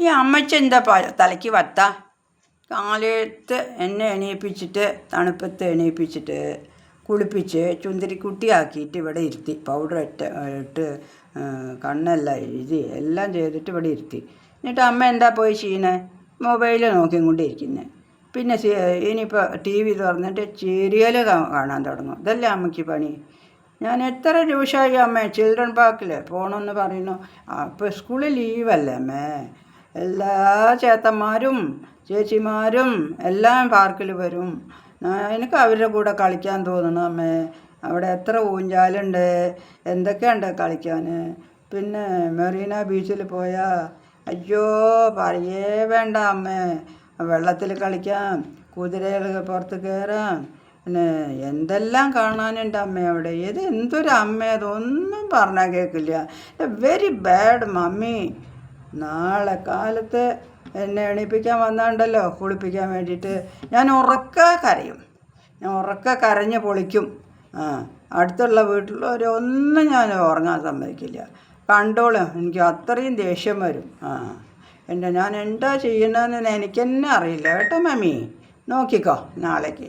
ഈ അമ്മച്ചി എന്താ തലയ്ക്ക് വത്ത? കാലത്ത് എന്നെ എണീപ്പിച്ചിട്ട് തണുപ്പത്ത് എണീപ്പിച്ചിട്ട് കുളിപ്പിച്ച് ചുന്തിരിക്കുട്ടിയാക്കിയിട്ട് ഇവിടെ ഇരുത്തി. പൗഡർ ഇട്ട് കണ്ണെല്ലാം എഴുതി എല്ലാം ചെയ്തിട്ട് ഇവിടെ ഇരുത്തി. എന്നിട്ട് അമ്മ എന്താ പോയി ചെയ്യുന്നത്? മൊബൈൽ നോക്കിക്കൊണ്ടിരിക്കുന്നത്. പിന്നെ ഇനിയിപ്പോൾ ടി വി തുറന്നിട്ട് സീരിയൽ കാണാൻ തുടങ്ങും. ഇതല്ലേ അമ്മയ്ക്ക് പണി? ഞാൻ എത്ര ദിവസമായി അമ്മേ ചിൽഡ്രൻ പാർക്കിൽ പോകണമെന്ന് പറയുന്നു. അപ്പോൾ സ്കൂളിൽ ലീവല്ലേ അമ്മേ? എല്ലാ ചേട്ടന്മാരും ചേച്ചിമാരും എല്ലാം പാർക്കിൽ വരും. എനിക്ക് അവരുടെ കൂടെ കളിക്കാൻ തോന്നണം അമ്മേ. അവിടെ എത്ര ഊഞ്ചാലുണ്ട്, എന്തൊക്കെയുണ്ട് കളിക്കാൻ. പിന്നെ മെറീന ബീച്ചിൽ പോയാൽ അയ്യോ പറയേ വേണ്ട അമ്മേ. വെള്ളത്തിൽ കളിക്കാം, കുതിരകൾ പുറത്ത് കയറാം, പിന്നെ എന്തെല്ലാം കാണാനുണ്ട് അമ്മ അവിടെ. ഇത് എന്തൊരു അമ്മ, അതൊന്നും പറഞ്ഞാൽ കേൾക്കില്ല. Very bad mummy. നാളെ കാലത്ത് എന്നെ എണീപ്പിക്കാൻ വന്നാണ്ടല്ലോ കുളിപ്പിക്കാൻ വേണ്ടിയിട്ട് ഞാൻ ഉറക്കെ കരയും. ഞാൻ ഉറക്കെ കരഞ്ഞ് പൊളിക്കും. അടുത്തുള്ള വീട്ടിലൊരൊന്നും ഞാൻ ഉറങ്ങാൻ സമ്മതിക്കില്ല. കണ്ടോളും, എനിക്ക് അത്രയും ദേഷ്യം വരും. ഞാൻ എന്താ ചെയ്യണമെന്ന് എനിക്ക് തന്നെ അറിയില്ല കേട്ടോ മമ്മി. നോക്കിക്കോ നാളേക്ക്.